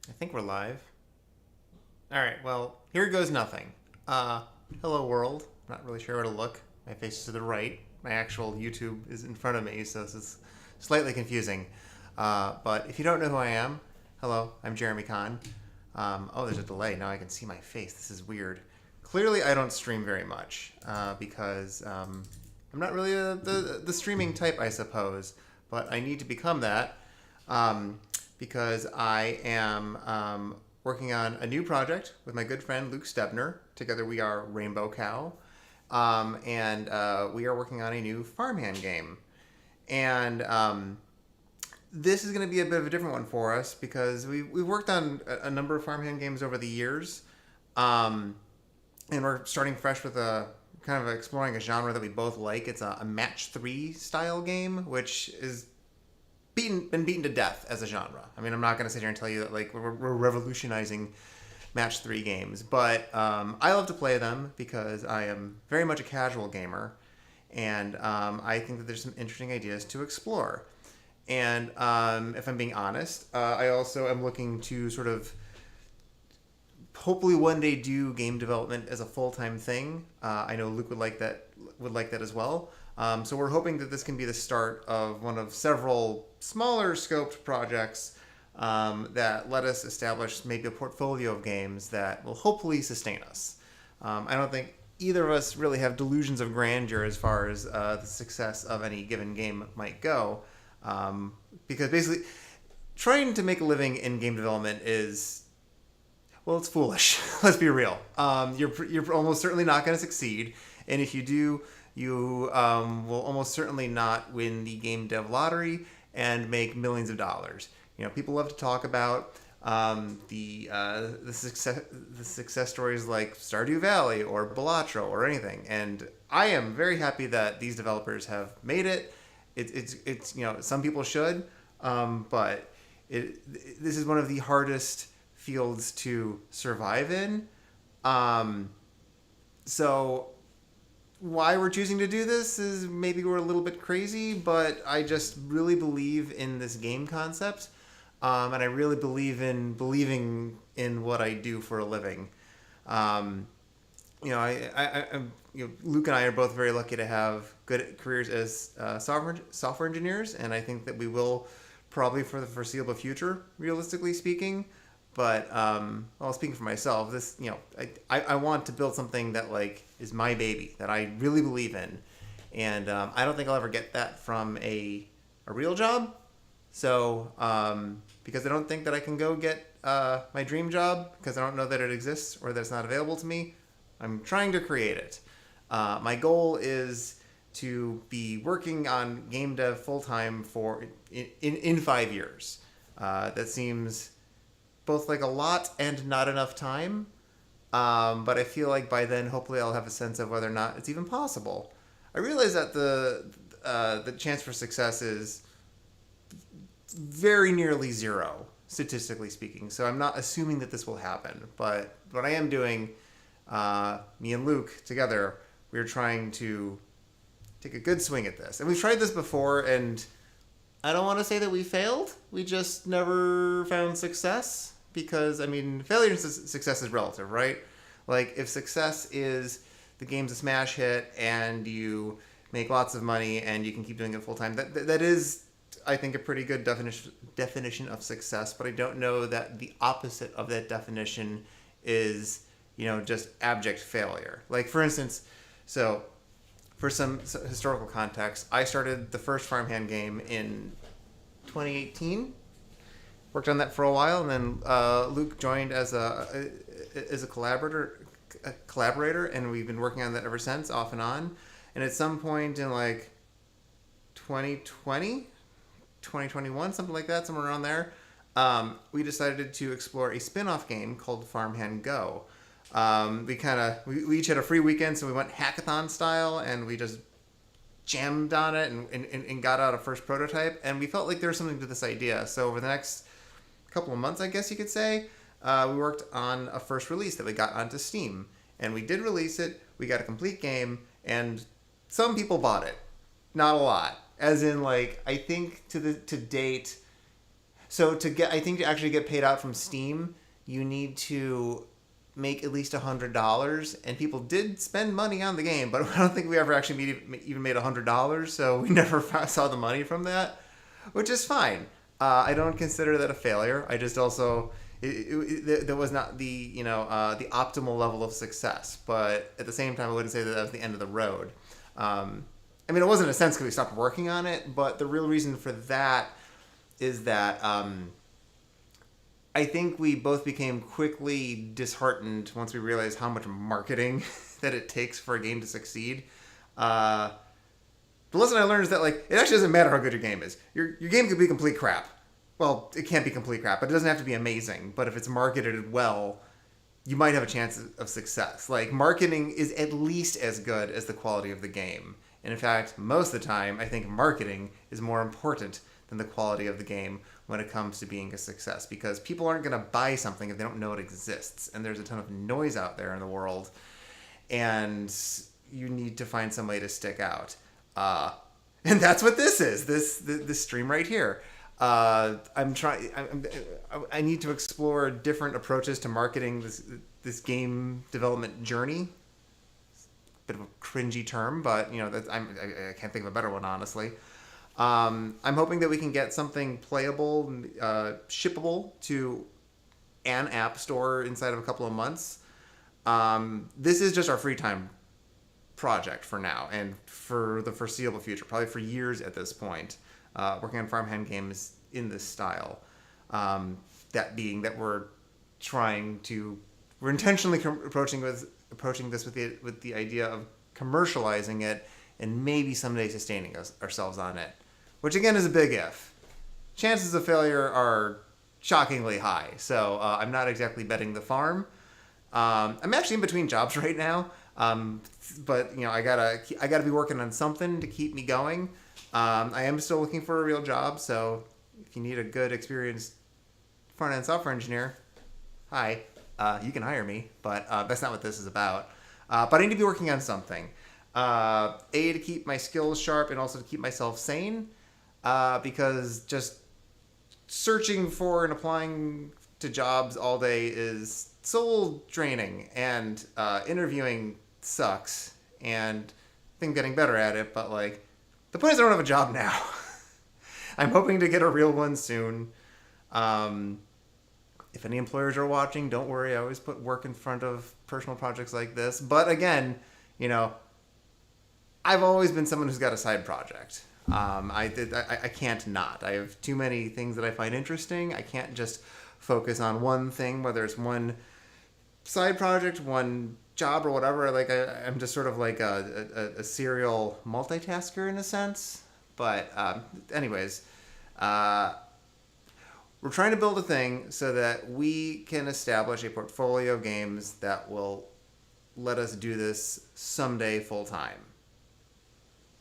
I think we're live. All right, well, here goes nothing. Hello world. Not really sure where to look. My face is to the right. My actual YouTube is in front of me, so this is slightly confusing. But if you don't know who I am, hello, I'm Jeremy Kahn. Oh, there's a delay. Now I can see my face. This is weird. Clearly, I don't stream very much because I'm not really the streaming type, I suppose. But I need to become that. Because I am working on a new project with my good friend Luke Stebner. Together we are Rainbow Cow. And we are working on a new Farmhand game. And this is going to be a bit of a different one for us because we've worked on a number of Farmhand games over the years. And we're starting fresh with a kind of exploring a genre that we both like. It's a match 3 style game, which is been beaten to death as a genre. I mean, I'm not going to sit here and tell you that like we're revolutionizing match 3 games, but I love to play them because I am very much a casual gamer, and I think that there's some interesting ideas to explore. And if I'm being honest, I also am looking to sort of hopefully one day do game development as a full-time thing. I know Luke would like that as well. So we're hoping that this can be the start of one of several smaller scoped projects that let us establish maybe a portfolio of games that will hopefully sustain us. I don't think either of us really have delusions of grandeur as far as the success of any given game might go, because basically trying to make a living in game development is, well, it's foolish. Let's be real. You're almost certainly not going to succeed, and if you do, you will almost certainly not win the game dev lottery and make millions of dollars. You know, people love to talk about the success stories like Stardew Valley or Balatro or anything, and I am very happy that these developers have made it. It's you know, some people should, but this is one of the hardest fields to survive in. So why we're choosing to do this is maybe we're a little bit crazy, but I just really believe in this game concept, and I really believing in what I do for a living. You know, Luke and I are both very lucky to have good careers as software engineers, and I think that we will probably for the foreseeable future, realistically speaking. But well, speaking for myself, this, you know, I want to build something that like is my baby, that I really believe in, and I don't think I'll ever get that from a real job. So because I don't think that I can go get my dream job because I don't know that it exists or that it's not available to me, I'm trying to create it. My goal is to be working on game dev full time for in 5 years. That seems both like a lot and not enough time, but I feel like by then hopefully I'll have a sense of whether or not it's even possible. I realize that the chance for success is very nearly zero, statistically speaking, so I'm not assuming that this will happen, but what I am doing, me and Luke together, we're trying to take a good swing at this. And we've tried this before, and I don't want to say that we failed. We just never found success because, I mean, failure and success is relative, right? Like, if success is the game's a smash hit and you make lots of money and you can keep doing it full time, that is, I think, a pretty good definition of success. But I don't know that the opposite of that definition is, you know, just abject failure. Like, for instance, so for some historical context, I started the first Farmhand game in 2018. Worked on that for a while, and then Luke joined as a collaborator, and we've been working on that ever since, off and on. And at some point in like 2020, 2021, something like that, somewhere around there, we decided to explore a spin-off game called Farmhand Go. We each had a free weekend, so we went hackathon style, and we just jammed on it and got out a first prototype, and we felt like there was something to this idea. So over the next couple of months, I guess you could say, we worked on a first release that we got onto Steam, and we did release it. We got a complete game, and some people bought it. Not a lot. As in, like, I think to date, So I think to actually get paid out from Steam, you need to make at least $100, and people did spend money on the game, but I don't think we ever actually even made $100, so we never saw the money from that, which is fine. I don't consider that a failure. I just also that was not the the optimal level of success, but at the same time, I wouldn't say that was the end of the road. I mean, it wasn't in a sense because we stopped working on it, but the real reason for that is that I think we both became quickly disheartened once we realized how much marketing that it takes for a game to succeed. The lesson I learned is that like it actually doesn't matter how good your game is. Your game could be complete crap. Well, it can't be complete crap, but it doesn't have to be amazing. But if it's marketed well, you might have a chance of success. Like, marketing is at least as good as the quality of the game. And in fact, most of the time, I think marketing is more important than the quality of the game when it comes to being a success. Because people aren't going to buy something if they don't know it exists. And there's a ton of noise out there in the world. And you need to find some way to stick out. And that's what this is, this stream right here. I need to explore different approaches to marketing this game development journey. Bit of a cringy term, but I can't think of a better one, honestly. I'm hoping that we can get something playable, shippable to an app store inside of a couple of months. This is just our free time project for now and for the foreseeable future, probably for years at this point. Working on Farmhand games in this style. That being that we're intentionally approaching this with the idea of commercializing it and maybe someday sustaining ourselves on it, which again is a big if. Chances of failure are shockingly high, so I'm not exactly betting the farm. I'm actually in between jobs right now, but I gotta be working on something to keep me going. I am still looking for a real job, so if you need a good, experienced front-end software engineer, hi, you can hire me, but that's not what this is about. But I need to be working on something. To keep my skills sharp and also to keep myself sane, because just searching for and applying to jobs all day is soul draining, and interviewing sucks, and I think getting better at it, but like, the point is I don't have a job now. I'm hoping to get a real one soon. If any employers are watching, don't worry. I always put work in front of personal projects like this. But again, I've always been someone who's got a side project. I can't not. I have too many things that I find interesting. I can't just focus on one thing, whether it's one side project, one job or whatever. Like I'm just sort of like a serial multitasker in a sense. But anyways, we're trying to build a thing so that we can establish a portfolio of games that will let us do this someday full time.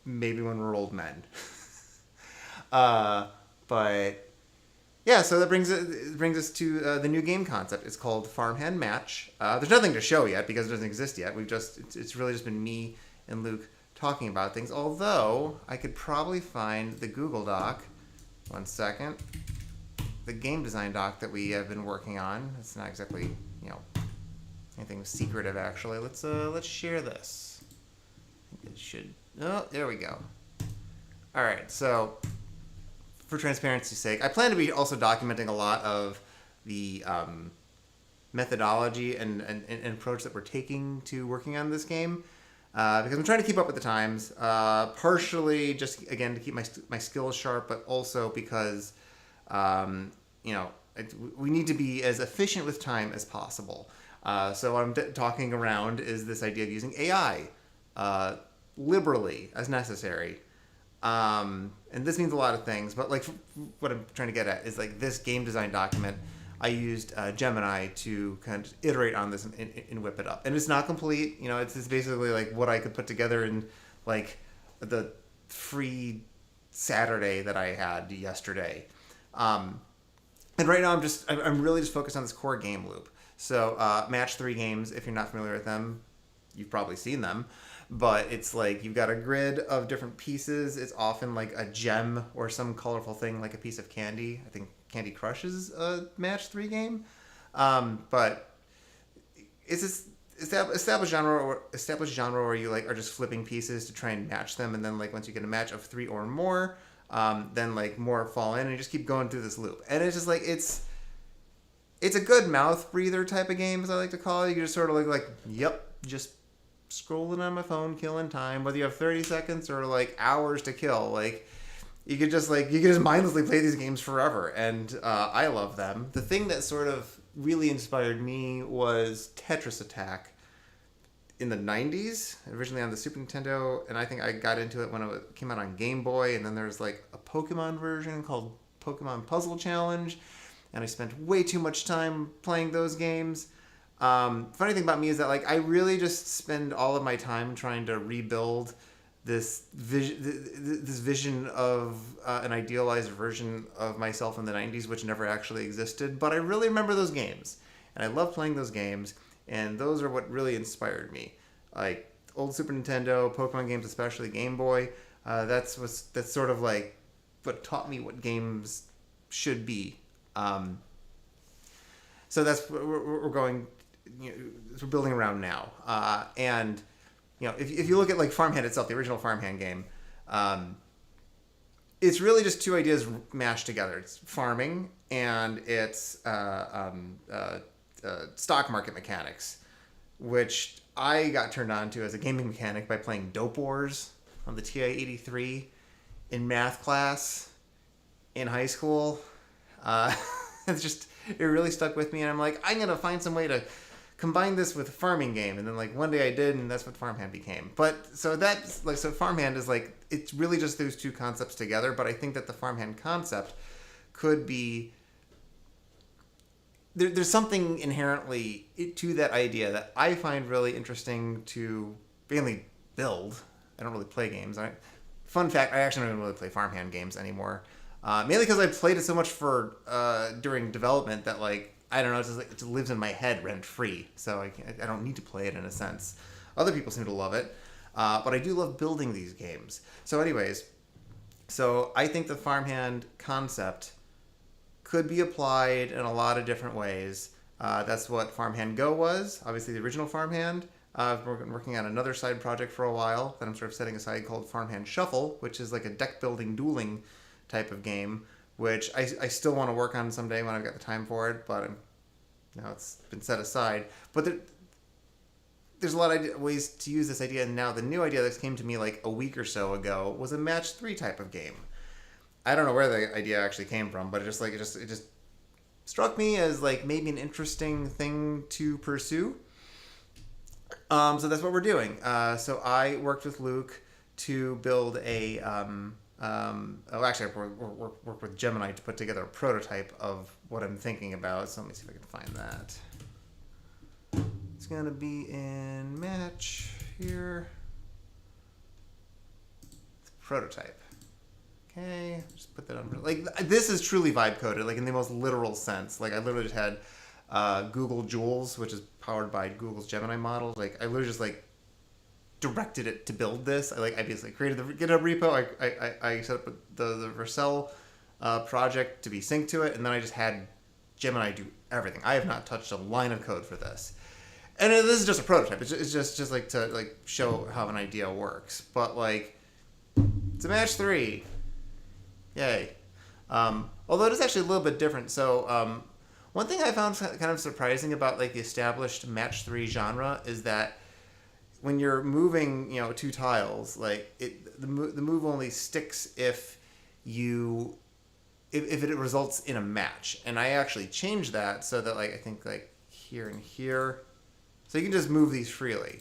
Maybe when we're old men. But yeah, so that brings us to the new game concept. It's called Farmhand Match. There's nothing to show yet because it doesn't exist yet. It's really just been me and Luke talking about things. Although I could probably find the Google Doc. One second. The game design doc that we have been working on. It's not exactly anything secretive actually. Let's share this. I think it should. Oh, there we go. All right, so for transparency's sake, I plan to be also documenting a lot of the methodology and approach that we're taking to working on this game, because I'm trying to keep up with the times, partially just, again, to keep my skills sharp, but also because, we need to be as efficient with time as possible. So what I'm talking around is this idea of using AI liberally as necessary. And this means a lot of things, but like what I'm trying to get at is like this game design document, I used Gemini to kind of iterate on this and whip it up. And it's not complete, it's basically like what I could put together in like the free Saturday that I had yesterday. And right now I'm really just focused on this core game loop. So match 3 games, if you're not familiar with them, you've probably seen them. But it's like you've got a grid of different pieces. It's often like a gem or some colorful thing like a piece of candy. I think Candy Crush is a match 3 game. But it's this established genre where you like are just flipping pieces to try and match them, and then like once you get a match of 3 or more, then like more fall in, and you just keep going through this loop. And it's just like it's a good mouth breather type of game, as I like to call it. You just sort of like yep, just scrolling on my phone, killing time, whether you have 30 seconds or like hours to kill. Like you could just mindlessly play these games forever, and I love them. The thing that sort of really inspired me was Tetris Attack in the 90s, originally on the Super Nintendo, and I think I got into it when it came out on Game Boy, and then there was like a Pokemon version called Pokemon Puzzle Challenge, and I spent way too much time playing those games. Funny thing about me is that like I really just spend all of my time trying to rebuild this vision of an idealized version of myself in the 90s, which never actually existed. But I really remember those games, and I love playing those games, and those are what really inspired me. Like old Super Nintendo, Pokemon games, especially Game Boy. That's sort of like what taught me what games should be. So that's what we're going. We're building around now, and if you look at like Farmhand itself, the original Farmhand game, it's really just two ideas mashed together. It's farming and it's stock market mechanics, which I got turned on to as a gaming mechanic by playing Dope Wars on the TI-83 in math class in high school. It really stuck with me, and I'm like, I'm gonna find some way to combine this with a farming game, and then like one day I did, and that's what Farmhand became. But so Farmhand is like, it's really just those two concepts together. But I think that the Farmhand concept could be there's something inherently to that idea that I find really interesting to mainly build. I don't really play games. Fun fact, I actually don't really play Farmhand games anymore, mainly because I played it so much during development that like, I don't know, it's just like, it lives in my head rent free, so I don't need to play it in a sense. Other people seem to love it, but I do love building these games. So anyways, I think the Farmhand concept could be applied in a lot of different ways. That's what Farmhand Go was, obviously the original Farmhand. I've been working on another side project for a while that I'm sort of setting aside called Farmhand Shuffle, which is like a deck building dueling type of game, which I still want to work on someday when I've got the time for it, but now it's been set aside. But there's a lot of ways to use this idea, and now the new idea that came to me like a week or so ago was a match 3 type of game. I don't know where the idea actually came from, but it just struck me as like maybe an interesting thing to pursue. So that's what we're doing. So I worked with Luke to build a actually, I worked with Gemini to put together a prototype of what I'm thinking about. So let me see if I can find that. It's going to be in Match here. Prototype. Okay, just put that on. Like, this is truly vibe coded, like in the most literal sense. Like, I literally just had Google Jules, which is powered by Google's Gemini model. Like, I literally just like directed it to build this. I basically created the GitHub repo. I set up the Vercel project to be synced to it, and then I just had Gemini do everything. I have not touched a line of code for this, and this is just a prototype. It's just like to like show how an idea works. But like, it's a match 3, yay! Although it is actually a little bit different. So one thing I found kind of surprising about like the established match 3 genre is that when you're moving, 2 tiles, like the move only sticks if it results in a match. And I actually changed that so that like I think like here and here, so you can just move these freely.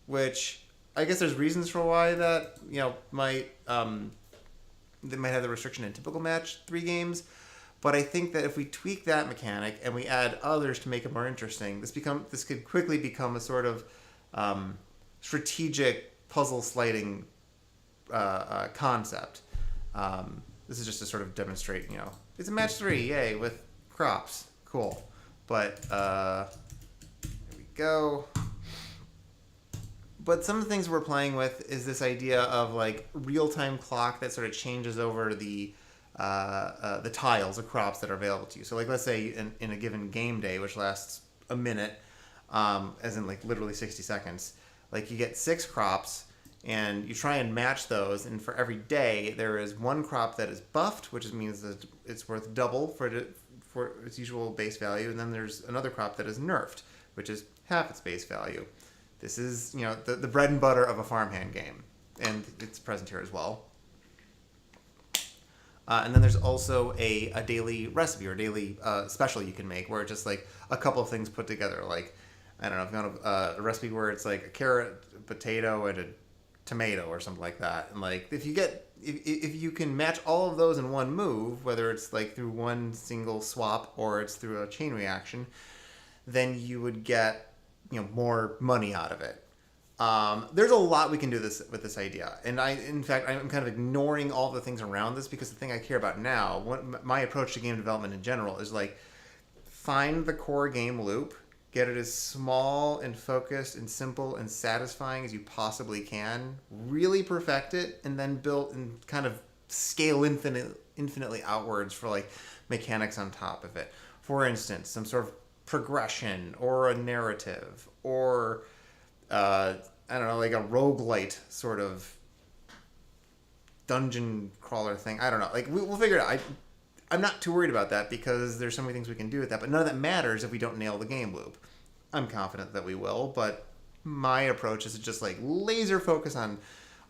Which I guess there's reasons for why that might they might have the restriction in typical match 3 games. But I think that if we tweak that mechanic and we add others to make it more interesting, this could quickly become a sort of strategic puzzle sliding concept. This is just to sort of demonstrate, it's a match 3, yay, with crops, cool. But there we go. But some of the things we're playing with is this idea of like real-time clock that sort of changes over the the tiles or crops that are available to you. So like let's say in a given game day, which lasts a minute, as in like literally 60 seconds, like you get 6 crops and you try and match those, and for every day there is one crop that is buffed, which means that it's worth double for its usual base value, and then there's another crop that is nerfed, which is half its base value. This is, the bread and butter of a farmhand game, and it's present here as well. And then there's also a daily recipe or daily special you can make, where it's just like a couple of things put together. Like, I don't know, if you want a recipe where it's like a carrot, a potato, and a tomato or something like that. And like if you can match all of those in one move, whether it's like through one single swap or it's through a chain reaction, then you would get more money out of it. There's a lot we can do with this idea, and in fact I'm kind of ignoring all the things around this, because the thing I care about now, my approach to game development in general, is like find the core game loop, get it as small and focused and simple and satisfying as you possibly can, really perfect it, and then build and kind of scale infinitely outwards for like mechanics on top of it. For instance, some sort of progression or a narrative, or I don't know, like a roguelite sort of dungeon crawler thing. I don't know. Like we'll figure it out. I'm not too worried about that, because there's so many things we can do with that, but none of that matters if we don't nail the game loop. I'm confident that we will, but my approach is to just like laser focus on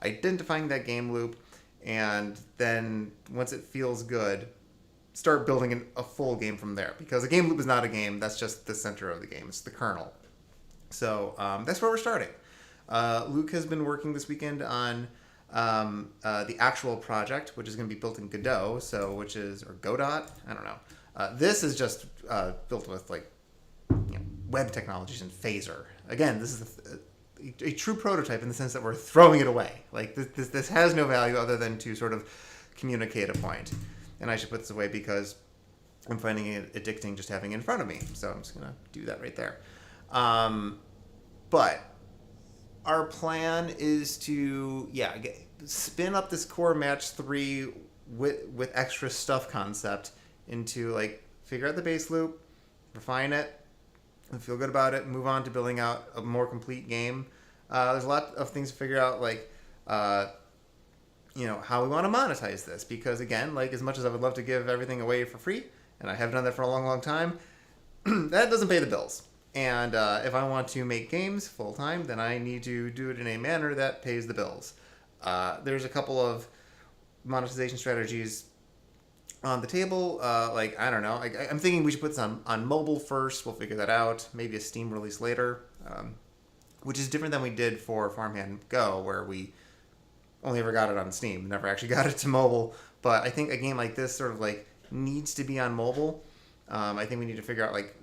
identifying that game loop, and then once it feels good, start building a full game from there. Because a game loop is not a game, that's just the center of the game. It's the kernel. So that's where we're starting. Luke has been working this weekend on the actual project, which is going to be built in Godot, or Godot, I don't know. This is just built with like web technologies and Phaser. Again, this is a true prototype in the sense that we're throwing it away. Like this has no value other than to sort of communicate a point. And I should put this away because I'm finding it addicting just having it in front of me. So I'm just going to do that right there. But our plan is to, spin up this core match 3 with extra stuff concept into like figure out the base loop, refine it, and feel good about it, move on to building out a more complete game. There's a lot of things to figure out, like how we want to monetize this, because again, like as much as I would love to give everything away for free, and I have done that for a long time, that doesn't pay the bills. And if I want to make games full time, then I need to do it in a manner that pays the bills. There's a couple of monetization strategies on the table. Like, I don't know. I'm thinking we should put this on mobile first. We'll figure that out. Maybe a Steam release later, which is different than we did for Farmhand Go, where we only ever got it on Steam, never actually got it to mobile. But I think a game like this sort of like needs to be on mobile. I think we need to figure out, like,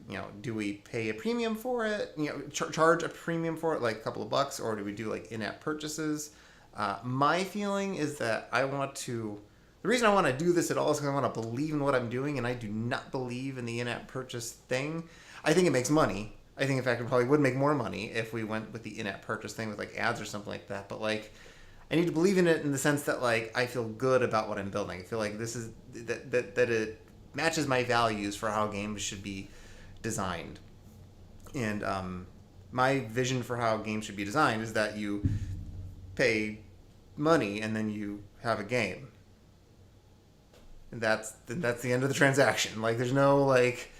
do we pay a premium for it? Charge a premium for it, like a couple of bucks, or do we do like in-app purchases? My feeling is that the reason I want to do this at all is because I want to believe in what I'm doing, and I do not believe in the in-app purchase thing. I think it makes money. I think, in fact, it probably would make more money if we went with the in-app purchase thing with like ads or something like that. But like, I need to believe in it in the sense that like I feel good about what I'm building. I feel like this is that it matches my values for how games should be designed. And my vision for how games should be designed is that you pay money and then you have a game. And that's the end of the transaction. Like, there's no like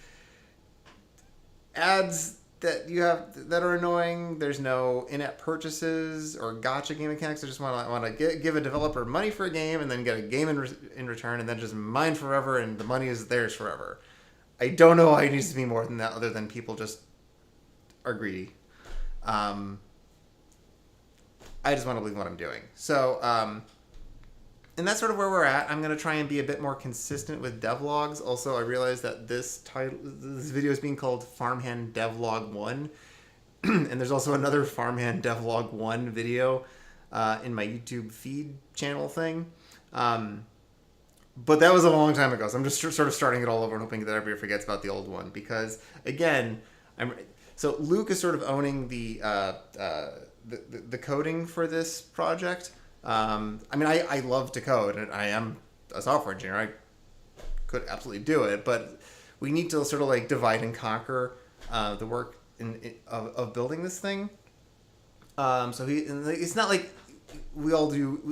ads that you have that are annoying. There's no in-app purchases or gotcha game mechanics. I just want to give a developer money for a game and then get a game in return, and then just mine forever, and the money is theirs forever. I don't know why it needs to be more than that, other than people just are greedy. I just want to believe in what I'm doing. So, and that's sort of where we're at. I'm going to try and be a bit more consistent with devlogs. Also, I realized that this video is being called Farmhand Devlog 1. And there's also another Farmhand Devlog 1 video in my YouTube feed channel thing. But that was a long time ago, so I'm just sort of starting it all over and hoping that everybody forgets about the old one. Because, again, so Luke is sort of owning the coding for this project. I love to code, and I am a software engineer. I could absolutely do it, but we need to sort of like divide and conquer the work of building this thing. It's not like we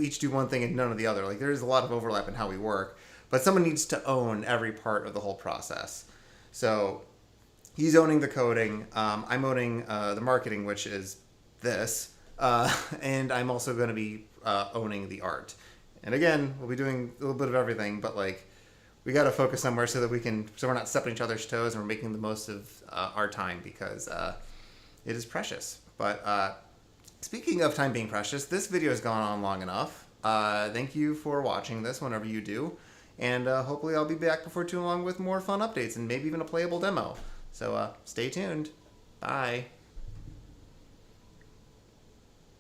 each do one thing and none of the other. Like there's a lot of overlap in how we work, but someone needs to own every part of the whole process. So he's owning the coding. I'm owning the marketing, which is this, and I'm also going to be owning the art. And again, we'll be doing a little bit of everything, but like we got to focus somewhere so that so we're not stepping each other's toes and we're making the most of our time because it is precious. But speaking of time being precious, this video has gone on long enough. Thank you for watching this whenever you do. And hopefully I'll be back before too long with more fun updates and maybe even a playable demo. So stay tuned. Bye.